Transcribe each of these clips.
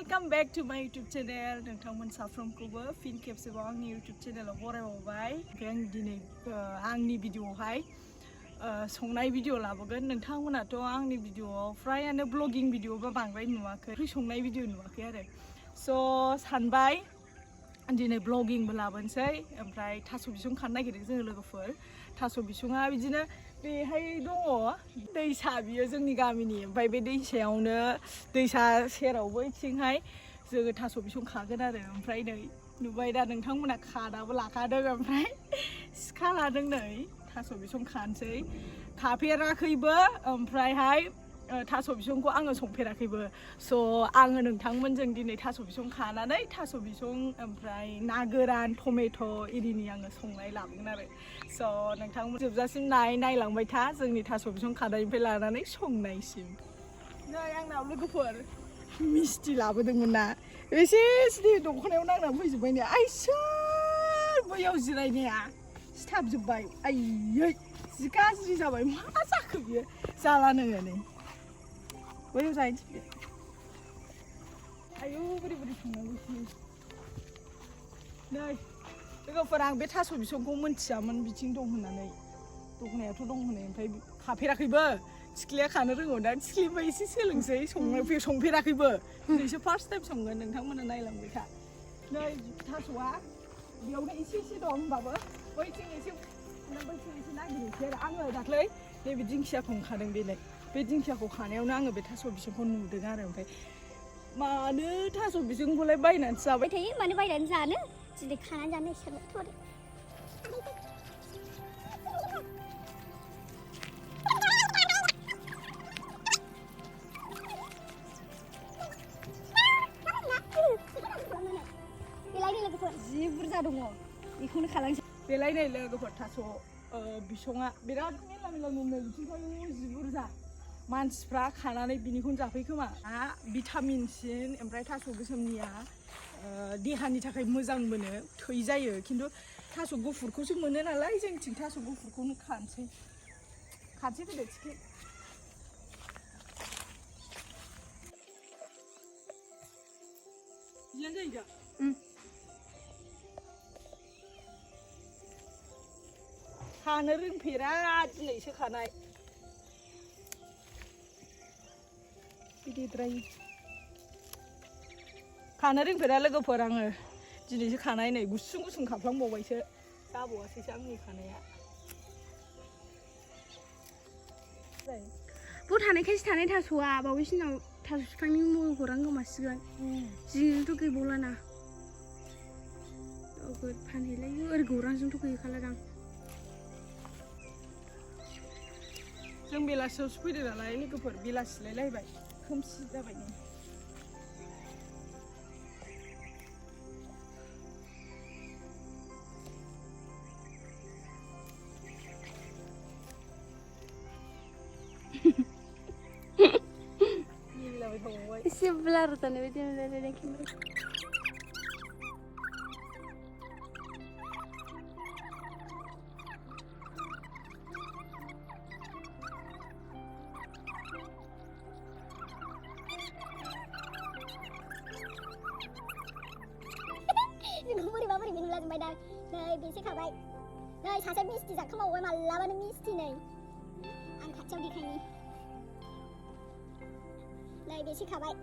Welcome back to my YouTube channel. नोंथांमोन साफ्रोमखौबो फिन खेबसेबाव आंनि YouTube चेनेलाव बरायबावबाय। ओमफ्राय आं दिनै आंनि भिडिअआवहाय संनाय भिडिअ लाबोगोन। नोंथांमोनाथ' आंनि भिडिअआव फ्रायानो ब्लगिं भिडिअ बा बांद्राय नुवाखै, ओंख्रि संनाय भिडिअ नुवाखै आरो। सानबाय दिनै ब्लगिंबो लाबोनोसै। ओमफ्राय थास' बिसं खानो नागिरदों जोङो लोगोफोर। थास' बिसङा बिदिनो बेहाय दङ दैसा, बियो जोंनि गामिनि। ओमफ्राय बे दैसायावनो दैसा सेरावबो इथिंहाय जोङो थास' बिसं खागोन आरो। ओमफ्राय नै नुबाय दा नोंथांमोना खादाबो लाखादों, ओमफ्राय सिखा लादों। नै थास' बिसं खानोसै, खाफेराखैबो, ओमफ्रायहाय थास' बिसंखौ आङो संफेराखैबो। आङो नोंथांमोनजों दिनै थास' बिसं खानानै थास' बिसं ओमफ्राय ना गोरान टमेट' इरिनि आङो संनाय लाबोगोन आरो। नोंथांमोन जोबजासिम नायलांबाय था जोंनि थास' बिसं खानायनिफ्राय लानानै संनायसिम। नै आंनाव लोगोफोर मिस्टि लाबोदोंमोन ना, एसे सिदि दख'नायाव नांनानै फैजोब्बाय ने। आइसोर बैयाव जिरायनाया सिथाबजोब्बाय। आइयै जि गाज्रि जाबाय। मा जाखो बियो? जाला नोङो नै बैयाव जाहैनोसै। आयौ बोरै बोरै संनांगौसै। नै लोगोफोर आं बे थास' बिसंखौ मोनथियामोन बिथिं दं होननानै। दख'नायाथ' दं होननाय, ओमफ्राय खाफेराखैबो। थिख्लिया खानो रोंगौ दा, थिख्लिनिफ्राय एसे सोलोंसै। संफेराखैबो, दिनैसो फार्स्ट टाइम संगोन। नोंथांमोना नायलांबाय था। नै थास'आ बेयावनो एसे एसे दं, होमबाबो बैथिं एसे बैथिं एसे नागिरनोसै आरो। आङो दाख्लै नैबे दिंखियाखौ ओंखारदों, बे दिंखियाखौ खानायावनो आङो बे थास' बिसंखौ नुदों आरो। ओमफ्राय मानो थास' बिसंखौलाय बायनानैसो जाबाय थायो, मानो बायनानै जानो, दिनै खानानै जानो इसानथ' आरो। जि बुरजा दङ, बेखौनो खालामसै। बेलाय नै लोगोफोर थास' बिसङा बिराद मेरला मेरला दं। बिथिंहाय जि बुरजा मानसिफ्रा खानानै बिनिखौनो जाफैयो खोमा। भिटामिनसिन, ओमफ्राय थास' गोसोमनिया देहानि थाखाय मोजां मोनो, थै जायो। खिन्थु थास' गुफुरखौसो मोनो नालाय, जोंथिं थास' गुफुरखौनो खानोसै फैदो थिख्लि। बिदिनो जायो दा। खानो रोंफेरा, दिनैसो खानाय। बिदिद्राय खानो रोंफेरा लोगोफोर, आङो दिनैसो खानाय। नै गुसुं गुसुं खाफ्लांबावबायसो, जाबावासैसो आंनि खानाया। बाव थानायखायसो थानाय थास'आ, बावैसिनाव थास' बिफांनि महरानो गोमासिगोन। जिनोथ' गैबावलाना। फानहैलायो, ओरै गौरांजोंथ' गैखालादां। जों बेलासियावसो फैदों नालाय लोगोफोर, बेलासिलाय लायबाय, खोमसि जाबाय नै। मिनिलाबाय थाबावबाय। एसे ब्लार जानाय बायदि मोनलायलायदों खिन्थु। जोंखौ बोरैबा बोरैबा नुलाजोब्बाय दा। नै बेसे खाबाय, नै सासे मिस्टि जाखांबावबाय, मालाबानो मिस्टि। नै आं खाथियाव देखायनि, नै बेसे खाबाय,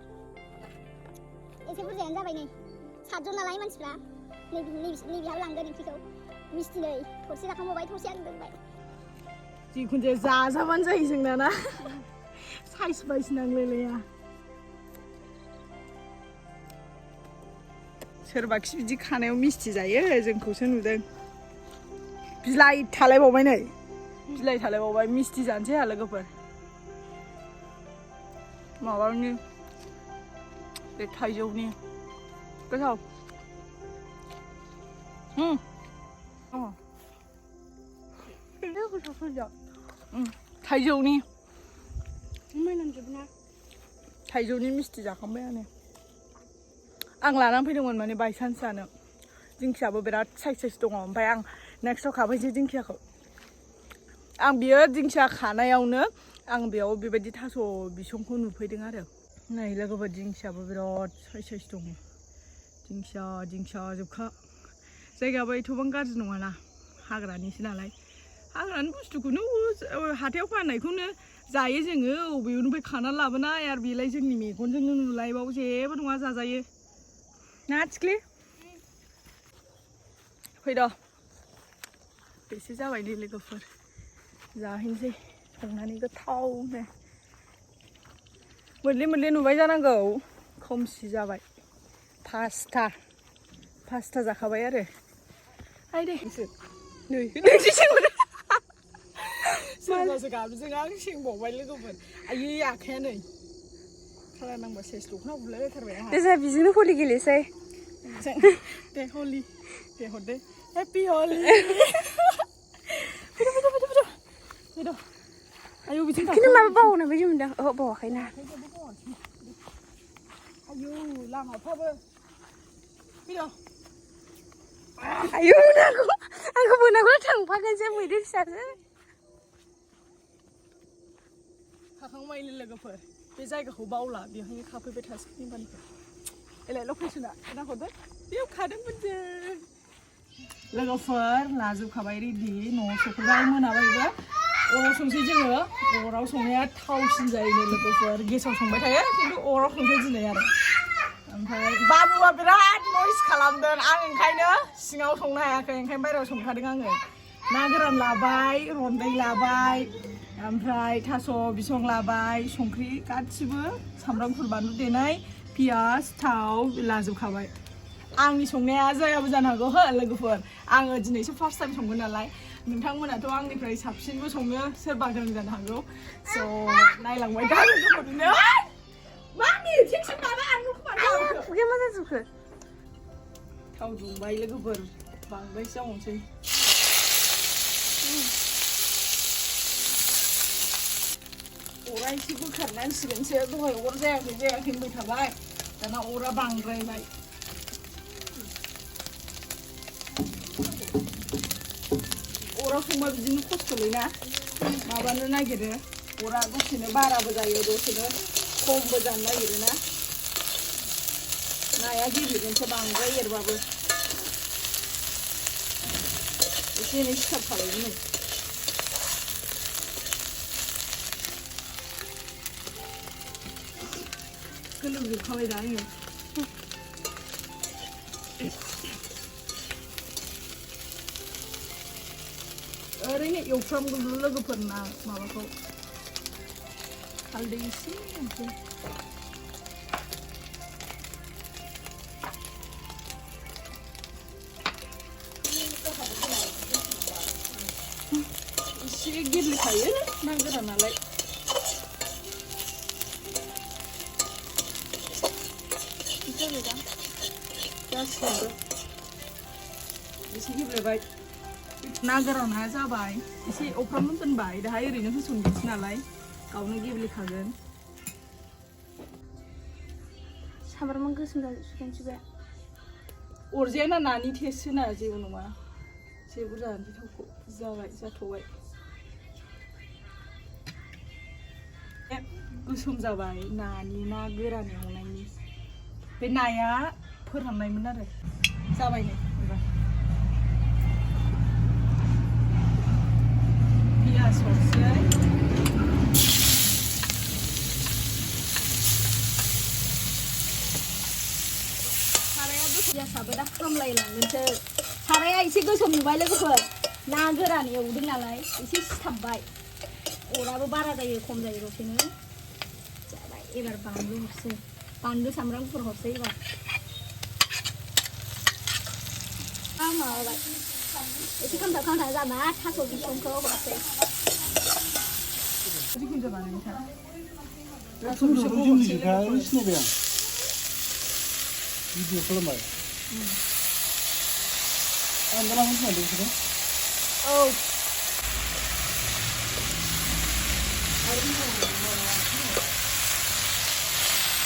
एसे बुरजायानो जाबाय। नै 7 जन नालाय मानसिफ्रा, नैबेहाव लांगोन ओंख्रिखौ। मिस्टि नै थरसे जाखांबावबाय, थरसे आं दोनबाय। जिखुनु जाया जाजाबानो जायो जोंना ना, साइज बाइस नांलायलाया। सोरबाखि बिदि खानायाव मिस्टि जायो, जोंखौसो नुदों। बिलाइ थालायबावबाय, नै बिलाइ थालायबावबाय। मिस्टि जानोसै आंहा लोगोफोर। माबानि बे थाइजौनि गोथाव। थाइजौनि थाइजौनि मिस्टि जाखांबाय आं लानानै फैदोंमोन, माने बायसान्स जानो। दिंखियाबो बिराद साइज दङ। ओमफ्राय आं नेक्स्टआव खाबायसै दिंखियाखौ। आं बियो दिंखिया खानायावनो आं बेयाव बेबायदि थास' बिसंखौ नुफैदों आरो। Này là cái vật dingsya berat size dong. Dingsya जोबखा. जायगा बायथ' बां गाज्रि नङाना हाग्रानिसो नालाय हाग्रानि बुस्थुखौनो हाथायाव फाननायखौनो जायो जोङो अबेनिफ्राय खानानै लाबोनाय आरो बेलाय जोंनि मेगनजोंनो नुलायबाव जेबो नङा जाजायो ना थिख्लि फैद' बेसे जाबाय दे लोगोफोर जाहैनोसै संनानै गोथावनो मोनले नुबाय जानांगौ खोमसि जाबाय पास्ता जाखाबाय आरो आइ दे नै सोरबासो गाबजों आं सेंबावबाय लोगोफोर आयै आखाया नै खाला नांबा सेस दख'ना बुलायलायथारबाय आंहा दे बिजोंनो हलि गेलेसै दे हलि दे हरदे हेपि हलि फैद' आयौ बिथिं खिन्थु माबा बावनाय बायदि मोनदों ओहो बावाखैना आयौ लामाफ्राबो फैद' आयौ आंखौ बोनांगौ थांफागोनसो मैदेर फिसासो खाखांबायलै लोगोफोर बे जायगाखौ बावला बेवहायनो खाफैबाय थासिगोन होनबानिफ्राय एलाय लकेसना नाहरदो बेयाव खादोंमोन जों लोगोफोर लाजोबखाबाय रेडि न'आव सफैबाय मोनाबायबो अराव संसै जोङो अराव संनाया थावसिन जायो लोगोफोर गेसाव संबाय थायो खिन्थु अराव संसै दिनै आरो ओमफ्राय बाबुआ बिराद नयस खालामदों आं ओंखायनो सिङाव संनो हायाखै ओंखायनो बायहेरायाव संखादों आङो ना गोरान लाबाय रन्दै लाबाय ओमफ्राय थास' बिसं लाबाय संख्रि गासिबो सामब्राम गुफुर बानलु देनाय पियास थाव लाजोबखाबाय आंनि संनाया जायाबो जानो हागौ हो लोगोफोर आङो दिनैसो फार्स्ट टाइम संगोन नालाय नोंथांमोनाथ' आंनिफ्राय साबसिनबो संनो सोरबा गोरों जानो हागौ स' नायलांबाय दा लोगोफोरनो मामि टेनसन लाना आंनो खुगाया मा जाजोबखो थाव दुंबाय लोगोफोर बांद्रायसो जाबावनोसै अरा एसे बोखारनांसिगोनसो दहाय अर जायाखै होनबाय थाबाय दाना अरा बांद्रायबाय अराव संबा बिदिनो खस्थ'लैना माबानो नागिरो अरा दसेनो बाराबो जायो दसेनो खमबो जानो नागिरो ना नाया गेब्लेगोनसो बांद्राय एरबाबो एसे एनै सिथाबखाबाय नै गोलोमजोबखाबाय दा आङो ओरैनो एवफ्रामगोन लोगोफोर ना माबाखौ हालदै एसे होनोसै एसे गेब्लेखायो ना गोरानालाय जासिगोनबो एसे गेब्लेबाय ना गोराना जाबाय एसे एवफ्रामनो दोनबाय दाहाय ओरैनो होसननोसै नालाय गावनो गेब्लेखागोन सामब्रामा गोसोम जाजोबसिगोनसो बे अरजायाना नानि टेस्टसो ना जेबो नङा एसे बुरजा जानोसै थावखौ जाथ'बाय गोसोम जाबाय नानि ना गोरान एवनायनि बे नाया फोराननायमोन आरो जाबाय नै एबार पियास हरसै साराया गोसोम जासाबो दा खामलायलांगोनसो साराया एसे गोसोम नुबाय लोगोफोर ना गोरान एवदों नालाय एसे सिथाबबाय अराबो बारा जायो खम जायो दसेनो जाबाय एबार बानलु हरसै बानलु सामब्राम गुफुर हरसै एबार माबाबाय एसे खामथाब जाबा थास' बिसंखौ हरसै जिखुनु जाबा नोंथां थास' बिसंखौ हरसै सिनायबाय आं भिडिअ खालामबाय आं दा लांनो खोनादों बिसोरो औ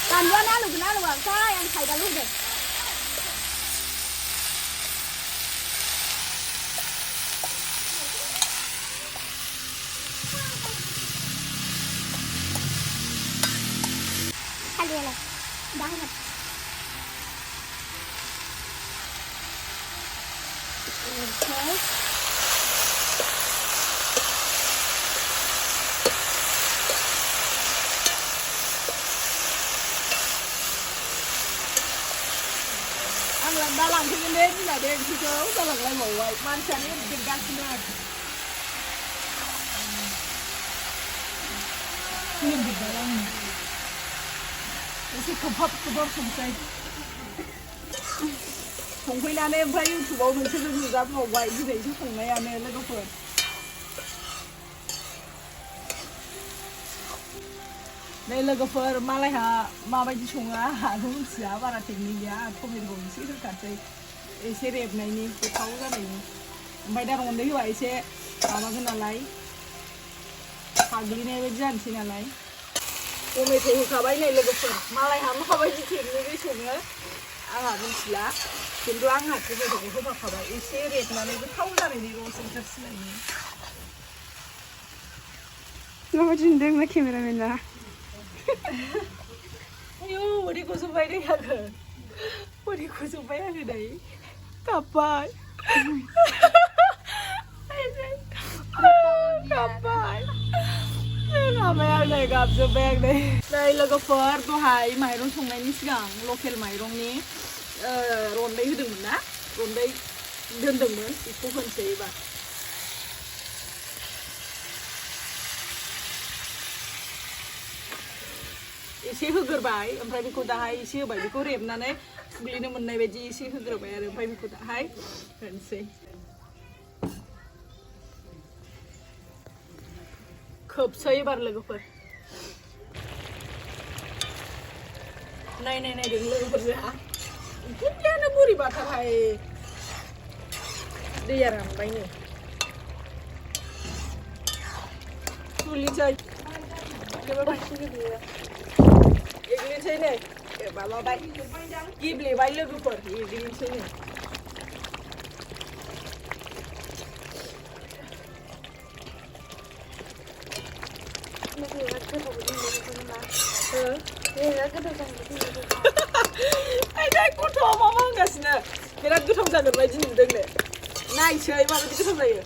बानलुआनो आलुखौनो आलुआखै आं साइदाल होदों आं दा लांफैगोन दे बिमा दे ओंख्रिखौ जालांलायबावबाय मानसियानो देरगासिनो खुलुमजोब्बाय आङो एसे खोबहाब संसै संफैनानै ओमफ्राय इउटुबाव नोंसोरजों नुजाबावबाय दिनैसो संनायानो लोगोफोर नै लोगोफोर मालायहा माबायदि सङो आंहाथ' मिथिया बारा टेकनिक गैया टमेट'खौ एसे होखासै एसे रेबनायनि गोथाव जानायनि ओमफ्राय दा रन्दै होबा एसे माबागोन नालाय साग्लिनाय बायदि जानोसै नालाय टमेट' होखाबाय नै लोगोफोर मालायहा माबायदि टेकनिकै सङो आंहा मिथिला खिन्थु आंहा टमेट'खौ होफाखाबाय एसे रेबनानै गोथाव जानायनि रस ओंखारसिनायनि माबायदि नुदों ना केमेरामेना आयौ ओरैखौ जोब्बाय दै आङो ओरैखौ जोब्बाय आङो नै गाबबाय गाबबाय गाबबाय आं नै गाबजोब्बाय आं नै नै लोगोफोर दहाय माइरं संनायनि सिगां लकेल माइरंनि रन्दै होदोंमोन ना रन्दै दोनदोंमोन बेखौ होनसै एबार एसे होग्रोबाय ओमफ्राय बेखौ दाहाय एसे होबाय बेखौ रेबनानै फुग्लिनो मोननाय बायदि एसे होग्रोबाय आरो ओमफ्राय बेखौ दाहाय होनसै खोबसै एबार लोगोफोर नायदों लोगोफोर जोंहा ओंख्रियानो बोरैबाथारहाय दैया रानबाय नै सुलिसै एग्लिनोसै नै माबाबाय गेब्लेबाय लोगोफोर एग्लिनोसै नै गथ' माबा होनगासिनो बिराद गोथाव जागोन बायदि नुदोंनो नायसै माबायदि गोथाव जायो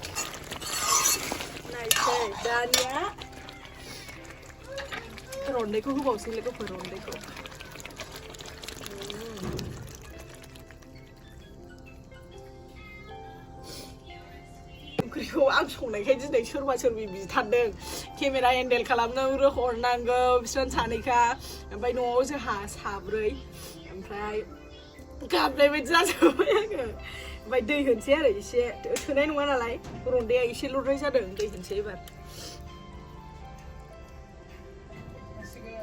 नायसै दानिया रन्दैखौ होबावसै लोगोफोर रन्दैखौ ओंख्रिखौ आं संनायखाय दिनै सोरबा सोरबि बिथारदों केमेरा हेन्डेल खालामनो हरनांगौ बिसोर सानैखा ओमफ्राय न'आव जोंहा साब्रै ओमफ्राय गाबनाय बायदि जाजोब्बाय आङो ओमफ्राय दै होनसै आरो एसे थोनाय नङा नालाय रन्दैया एसेल'द्राय जादों दै होनसै एबार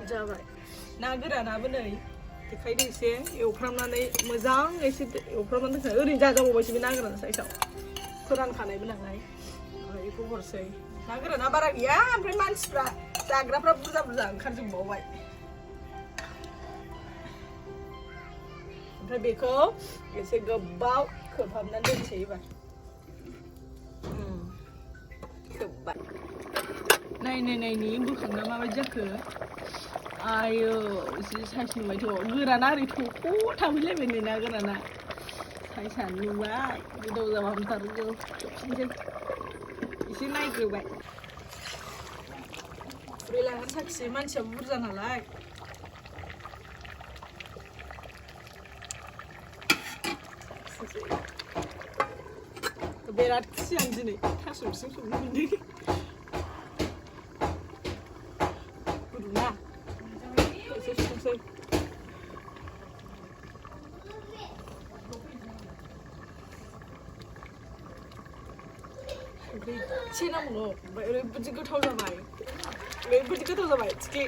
जाबाय ना गोरानाबो नै देखायदो एसे एवफ्रामनानै मोजां एसे एवफ्रामनानै दोनखानाय ओरैनो जाजाबावबायसो बे ना गोरान साइसाव फोरानखानायबो नालाय बेखौ हरसै ना गोराना बारा गैया ओमफ्राय मानसिफ्रा जाग्राफ्रा बुरजा बुरजा ओंखारजोबबावबाय ओमफ्राय बेखौ एसे गोबाव खोबहाबनानै दोनसै एबार खोबबाय नायनि बोखांना माबायदि जाखो आयौ जि साइस नुबायथ' गोराना ओरै थख' थांफैलायबाय नै ना गोराना साइसआनो नुबाय गोदाव जाबा हामथारगौ खोबफिनसै एसे नायग्रोबाय खुरै लानानै साखिसै मानसियाबो बुरजा नालाय बिराद खुसि आं दिनै थास' बिसं संनो मोनदों गुदुङा एसे संसै संख्रि एसे नांगौ ओमफ्राय ओरैबायदि गोथाव जाबाय थिख्लि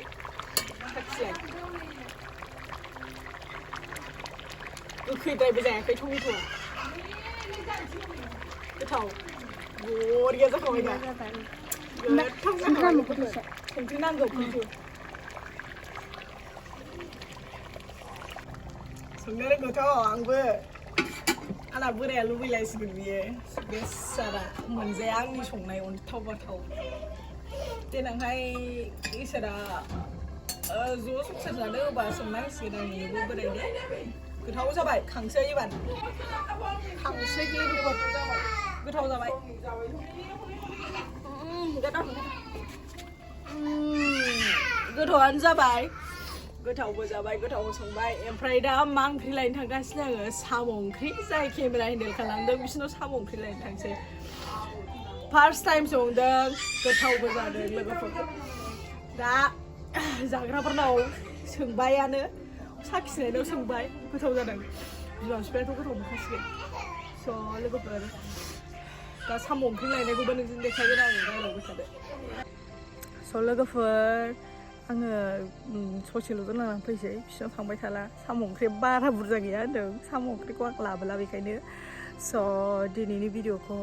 साखिलाय गोखैद्रायबो जायाखै टमेट'आ गोथाव बरिया जाखाबाय दा गोथाव जाखाबाय संख्रि नांगौ खिन्थु संनो रोंगौथ' आंबो आंना बोराया लुबैलायसिगोन बियो बेसारा मोनजाया आंनि संनाय अन्थाव बाथाव देनांहाय इसोरा ज' संसार जानो होबा संनांसिगोन आंनिबो बोरायनो गोथाव जाबाय खांसै एबार खांसै गेलेबोबाय जाबाय गोथाव जाबाय गोथावानो जाबाय गोथावबो जाबाय गोथावबो संबाय ओमफ्राय दा मा ओंख्रि लायनो थांगासिनो आङो साम' ओंख्रि जाय केमेरा हेन्डेल खालामदों बिसोरनाव साम' ओंख्रि लायनो थांसै फार्स्ट टाइम संदों गोथावबो जादों लोगोफोरखौ दा जाग्राफोरनाव सोंबायानो साखिनायनाव सोंबाय गोथाव जादों बिमा बिफायाथ' गोथाव मोनखासिगोन स' लोगोफोर दा साम' ओंख्रि लायनायखौबो नोंजों देखायगोन आङो रायलायबाय थादो स' लोगोफोर आङो ससेल'जों लानानै फैसै बिसिनाव थांबाय थाला साम' ओंख्रिया बारा बुरजा गैया होनदों साम' ओंख्रिखौ आं लाबोला बेखायनो स' दिनैनि भिडिअखौ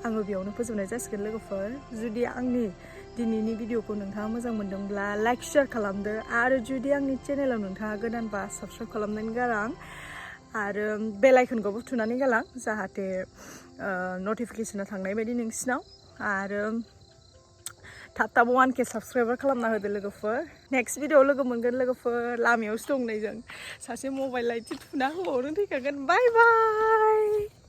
आङो बेयावनो फोजोबनाय जासिगोन लोगोफोर जुदि आंनि दिनैनि भिडिअखौ नोंथाङा मोजां मोनदोंब्ला लाइक शेयार खालामदो आरो जुदि आंनि चेनेलाव नोंथाङा गोदानबा साबस्क्राइब खालामनानै गालां आरो बेल आइकनखौबो थुनानै गालां जाहाथे नटिफिकेसना थांनाय बायदि नोंसिनाव आरो थाब थाब 1K साबस्क्राइबार खालामना होदो लोगोफोर नेक्स्ट भिडिअआव लोगो मोनगोन लोगोफोर लामायावसो दं नै जों सासे मबाइल लाइट थुना होबावनो थैखागोन बाय बाय